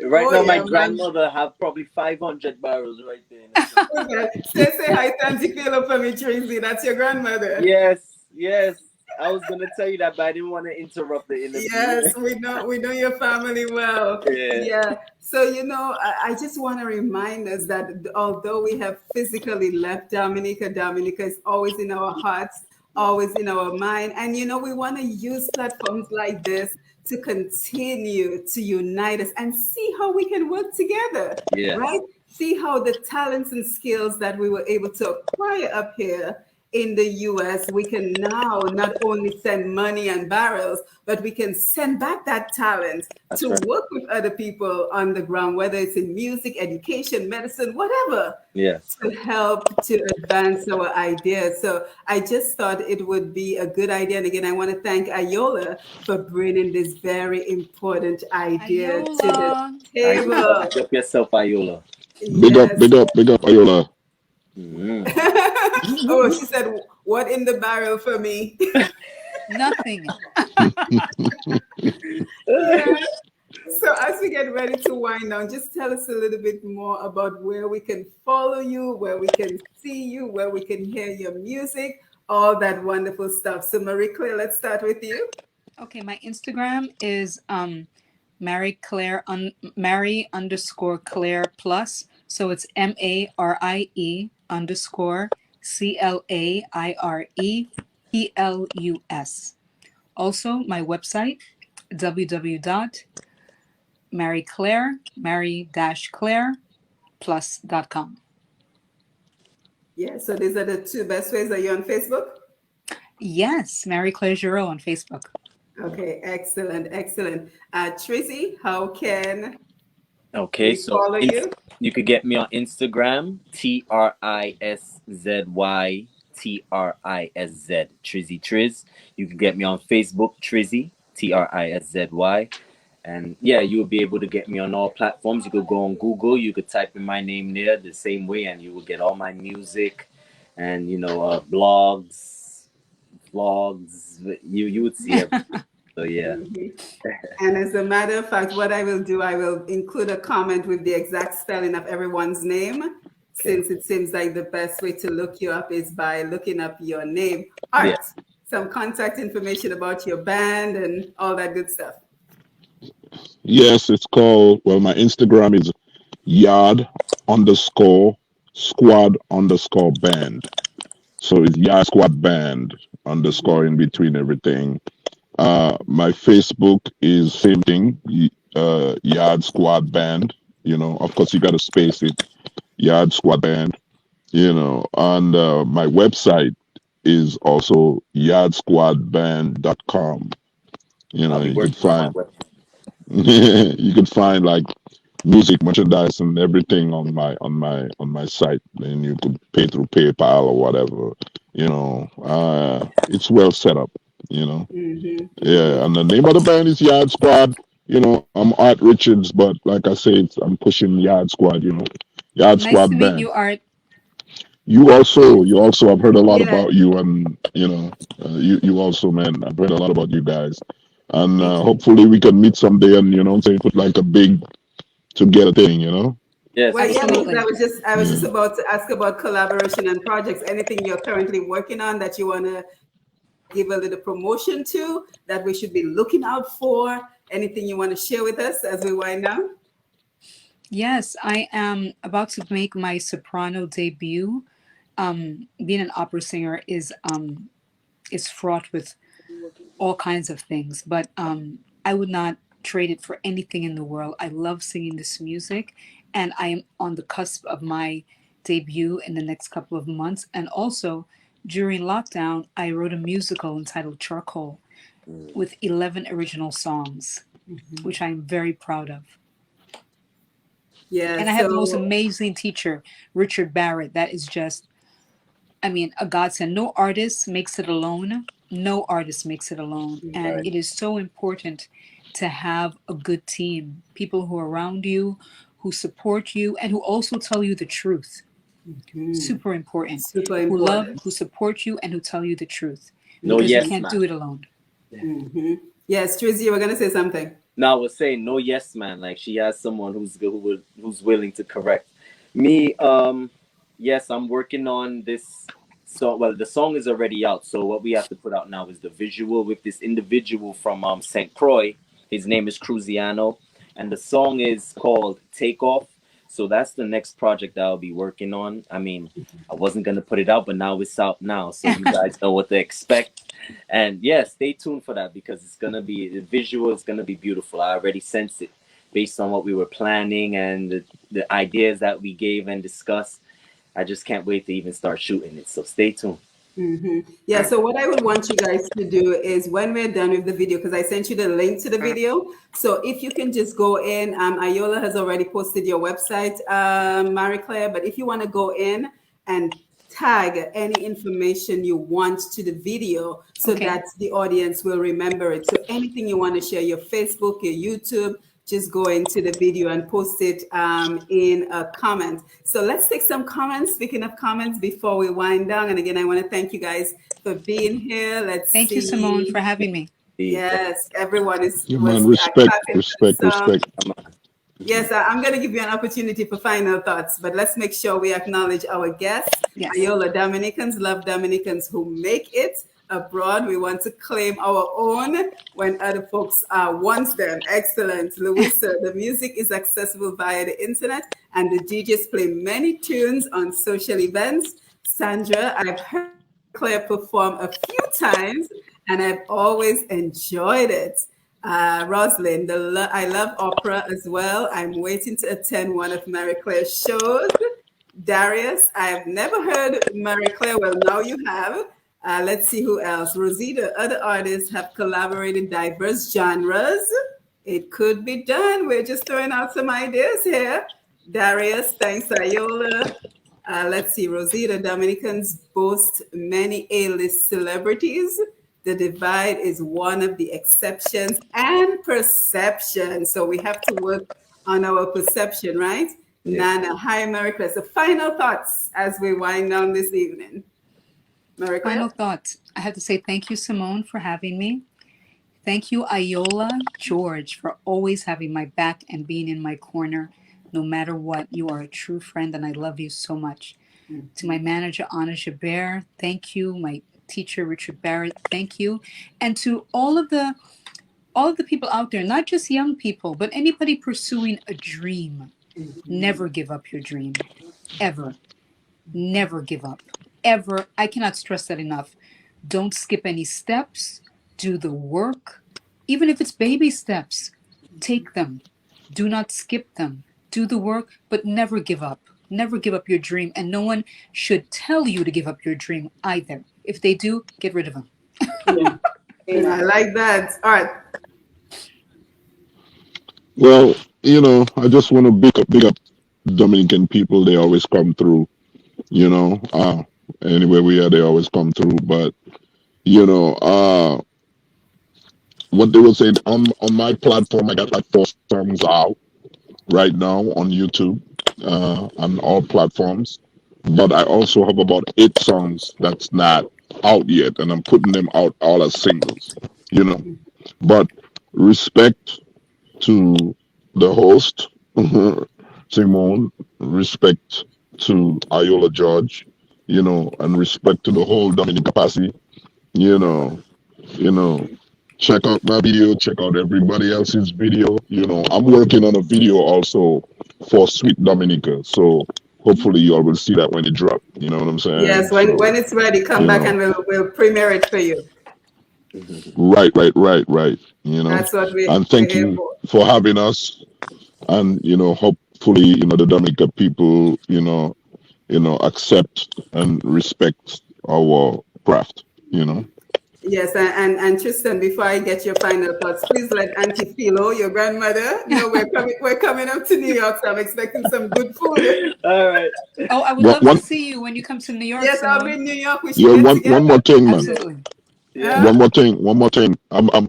Right Oh now, my yeah, man. grandmother have probably 500 barrels right there in her. Okay. Say hi, Tanti Philo for me, Tracy. That's your grandmother. Yes, yes. I was gonna tell you that, but I didn't want to interrupt the interview. Yes, we know your family well. Yeah, Yeah. So I just want to remind us that although we have physically left Dominica, Dominica is always in our hearts, always in our mind. And we want to use platforms like this to continue to unite us and see how we can work together, right? yes, See how the talents and skills that we were able to acquire up here in the US, we can now not only send money and barrels, but we can send back that talent that's to right. work with other people on the ground, whether it's in music, education, medicine, whatever, Yes, to help to advance our ideas. So I just thought it would be a good idea. And again, I want to thank Ayola for bringing this very important idea to the Ayola. Ayola, table. big up yourself, Ayola. Big up, Yes. big up, big up, Ayola. Mhm. Oh, she said, what in the barrel for me? Nothing. Yeah. So as we get ready to wind down, just tell us a little bit more about where we can follow you, where we can see you, where we can hear your music, all that wonderful stuff. So Marie Claire, let's start with you. Okay, my Instagram is Mary underscore Claire plus. So it's MARIE underscore CLAIRE plus. Also, my website, www.mary-claire plus.com. Yeah, so these are the two best ways. Are you on Facebook? Yes, Mary Claire Giroux on Facebook. Okay, excellent, excellent. Tracy, how can Okay, we so follow you? you could get me on Instagram, TRISZY, Trizzy Triz. You can get me on Facebook, Trizzy, TRISZY. And yeah, you will be able to get me on all platforms. You could go on Google, you could type in my name there the same way, and you will get all my music and blogs, vlogs. You would see everything. So yeah. Mhm. And as a matter of fact, what I will do, I will include a comment with the exact spelling of everyone's name, Okay. since it seems like the best way to look you up is by looking up your name. Yeah. Art, some contact information about your band and all that good stuff. Yes, it's called, well, my Instagram is yard underscore squad underscore band. So it's yard squad band Mhm. underscore in between everything. My Facebook is same thing, yard squad band. Of course, you got to space it, yard squad band. And my website is also yardsquadband.com. I'll be You could working on my find web. you could find like music merchandise and everything on my site, and you could pay through PayPal or whatever. It's well set up. You know, Mhm. yeah. Mhm. And the name of the band is Yard Squad. I'm Art Richards, but like I say, I'm pushing Yard Squad. Yard Nice to Squad meet band. you, Art. You also, I've heard a lot Yeah. about you, and you also, man. I've heard a lot about you guys, and Thank you. hopefully we can meet someday, and say put like a big together thing. Yes, Well, for yeah, sure. because Absolutely. I was Yeah. just about to ask about collaboration and projects. Anything you're currently working on that you want to give a little promotion to, that we should be looking out for? Anything you want to share with us as we wind down? Yes, I am about to make my soprano debut. Being an opera singer is fraught with all kinds of things, but I would not trade it for anything in the world. I love singing this music, and I am on the cusp of my debut in the next couple of months. And also, during lockdown, I wrote a musical entitled Charcoal Mm, with 11 original songs, which I'm very proud of. Yeah. And I have the most So amazing teacher, Richard Barrett, that is just, I mean, a godsend. No artist makes it alone. No artist makes it alone. And right. mhm, it is so important to have a good team, people who are around you, who support you, and who also tell you the truth. mhm. Super important. Super Who love, important. who support you, and who tell you the truth. No Because you Mhm, yes can't man. do it alone. mhm. Yes, Trizzy, you were gonna say something. No, I was saying no yes man. Like she has someone who's willing to correct me. Yes, I'm working on this song. Well, the song is already out. So what we have to put out now is the visual with this individual from St. Croix. His name is Cruziano, and the song is called Take Off. So that's the next project that I'll be working on. I mean, I wasn't gonna put it out, but now it's out now, so you guys know what to expect. And yeah, stay tuned for that because it's gonna be the visual is gonna be beautiful. I already sense it based on what we were planning and the ideas that we gave and discussed. I just can't wait to even start shooting it. So stay tuned. Hmm. Yeah, so what I would want you guys to do is when we're done with the video, because I sent you the link to the video. So if you can just go in, Iola has already posted your website, Marie Claire, but if you want to go in and tag any information you want to the video so Okay. that the audience will remember it. So anything you want to share, your Facebook, your YouTube, just go into the video and post it in a comment. So let's take some comments. Speaking of comments, before we wind down, and again, I want to thank you guys for being here. Let's Thank you, Simone, for see. having me. Yes, everyone is Yeah, man. was Respect, clapping for respect, some. respect. Yes, I'm going to give you an opportunity for final thoughts, but let's make sure we acknowledge our guests. Yes. Iola, Dominicans love Dominicans who make it abroad. We want to claim our own when other folks want them. Excellent. Louisa, the music is accessible via the internet and the DJs play many tunes on social events. Sandra, I've heard Claire perform a few times and I've always enjoyed it. Rosalind, I love opera as well. I'm waiting to attend one of Marie Claire's shows. Darius, I've never heard Marie Claire. Well, now you have. Let's see who else. Rosita, other artists have collaborated in diverse genres. It could be done. We're just throwing out some ideas here. Darius, thanks, Iola. Let's see, Rosita, Dominicans boast many A-list celebrities. The divide is one of the exceptions and perception. So we have to work on our perception, right? Yeah. Nana, hi, Mary Claire. So final thoughts as we wind down this evening. Mary Final Claire? thought. I have to say thank you, Simone, for having me. Thank you, Iola George, for always having my back and being in my corner no matter what. You are a true friend, and I love you so much. To my manager, Anna Jabert, thank you. My teacher, Richard Barrett, thank you. And to all of the people out there, not just young people, but anybody pursuing a dream, never give up your dream. Ever. Never give up. Ever. I cannot stress that enough. Don't skip any steps. Do the work. Even if it's baby steps, take them. Do not skip them. Do the work, but never give up. Never give up your dream. And no one should tell you to give up your dream either. If they do, get rid of them. Yeah. I like that. All right. Well, I just want to big up Dominican people. They always come through. Anywhere we are, they always come through. But what they will say on my platform, I got like 4 songs out right now on YouTube, on all platforms. But I also have about 8 songs that's not out yet, and I'm putting them out all as singles. You know, but respect to the host, Simone. Respect to Iola George. And respect to the whole Dominican Capacity. You know, you know, check out my video, check out everybody else's video. I'm working on a video also for Sweet Dominica. So hopefully you all will see that when it drop. You know what I'm saying? Yes, when So, it's ready, come you back know, and we'll premiere it for you. right. That's what And we're thank here you for. for having us. And, hopefully, the Dominica people, accept and respect our craft, Yes, and Tristan, before I get your final thoughts, please let Auntie Philo, your grandmother, know we're coming up to New York, so I'm expecting some good food. All right. Oh, I would One, love to one, see you when you come to New York, Yes, I'll be Simone. in New York. We should yeah, get one more together. thing, man. Absolutely. Yeah. Huh? One more thing.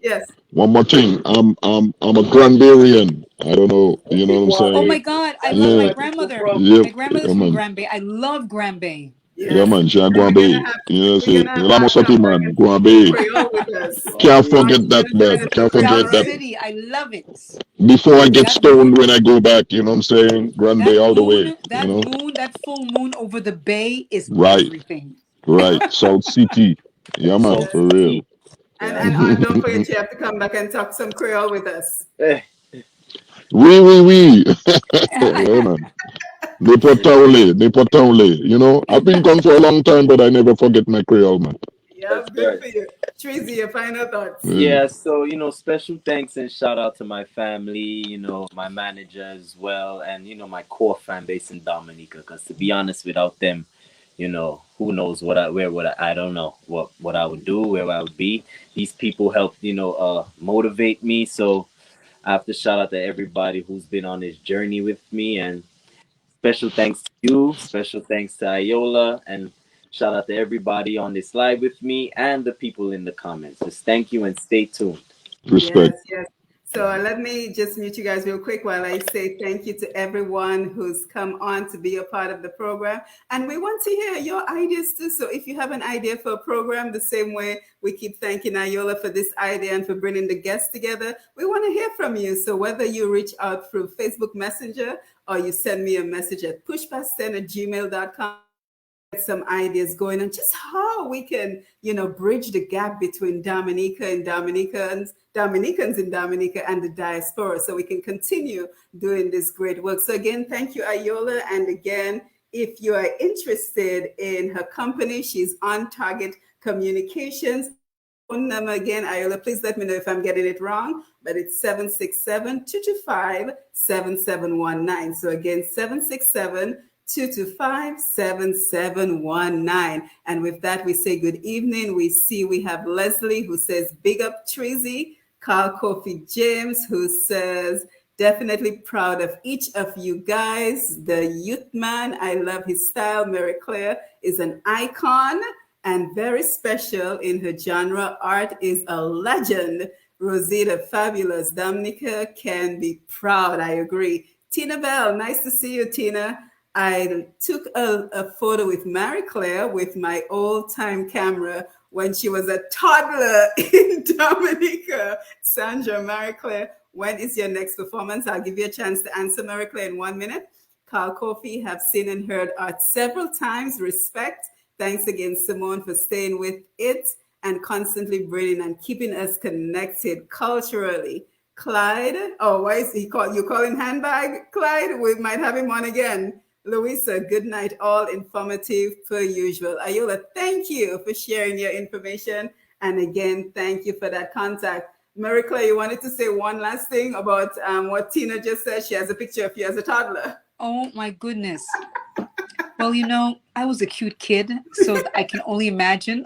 Yes. One more thing. I'm a Granbarian. I don't know. You know Okay, what I'm Oh saying? my Guabe. God, I That's love where my Yeah, my people grandmother. from. yeah, My grandmother's yeah, from man. Granby. I love Granby. Yeah, Yes. man. Jean And Guabe. You we're see, gonna have Lama Archie Saki, on board man. and speak in Guabe. Creole with us. Can't Guabe. forget Archie that, gonna join man. us in Can't Creole, South forget right? that. City, I love it. Before I Yes. get That stoned moon, when I go back, you know what I'm saying? Granby all the way. that full moon over the bay is Right, everything. right. South City. Yeah, man, South Yes. for real. City. And Yeah. and Art, don't forget you have to come back and talk some Creole with us. Eh, Oui. Yeah, man. They put I've been gone for a long time, but I never forget my Creole, man. Yeah, That's good right. for you. Treasy, your final thoughts. Yeah. Yeah, so special thanks and shout out to my family, my manager as well, and my core fan base in Dominica. Because to be honest, without them, who knows where would I don't know what I would do, where I would be. These people helped, motivate me. So I have to shout out to everybody who's been on this journey with me, and special thanks to you, special thanks to Iola, and shout out to everybody on this live with me and the people in the comments. Just thank you and stay tuned. Yes, Respect. yes. So let me just mute you guys real quick while I say thank you to everyone who's come on to be a part of the program. And we want to hear your ideas too. So if you have an idea for a program, the same way we keep thanking Ayola for this idea and for bringing the guests together, we want to hear from you. So whether you reach out through Facebook Messenger or you send me a message at pushpast10@gmail.com, some ideas going on just how we can bridge the gap between Dominicans in Dominica and the diaspora, so we can continue doing this great work. So again, thank you, Ayola. And again, if you are interested in her company, she's On Target Communications. Phone number again, Ayola, please let me know if I'm getting it wrong, but it's 767-225-7719. So again, 767-225-7719. And with that, we say good evening. We have Leslie who says, big up Tracy. Carl Kofi James who says, definitely proud of each of you guys. The youth man, I love his style. Mary Claire is an icon. and very special in her genre. Art is a legend. Rosita, fabulous. Dominica can be proud. I agree. Tina Bell, nice to see you, Tina. I took a photo with Marie Claire with my old time camera when she was a toddler in Dominica. Sandra, Marie Claire, when is your next performance? I'll give you a chance to answer, Marie Claire, in 1 minute. Carl Kofi, have seen and heard art several times. Respect. Thanks again, Simone, for staying with it and constantly bringing and keeping us connected culturally. Clyde, oh, why is he called? You call him handbag, Clyde? We might have him on again. Louisa, good night, all informative per usual. Ayola, thank you for sharing your information. And again, thank you for that contact. Marie Claire, you wanted to say one last thing about what Tina just said. She has a picture of you as a toddler. Oh my goodness. Well, you know, I was a cute kid, so I can only imagine.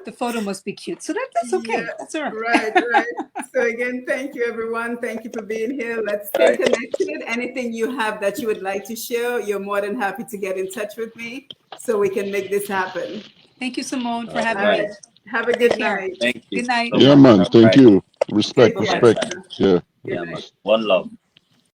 The photo must be cute. So that's okay. Yeah, That's all right. right. So again, thank you, everyone. Thank you for being here. Let's stay connected. Anything you have that you would like to share, you're more than happy to get in touch with me so we can make this happen. Thank you, Simone, for having me. Have a good Take care. night. Thank you. Good night. Yeah, man. Thank you. Take Respect. care. Yeah. Yeah, man. One love.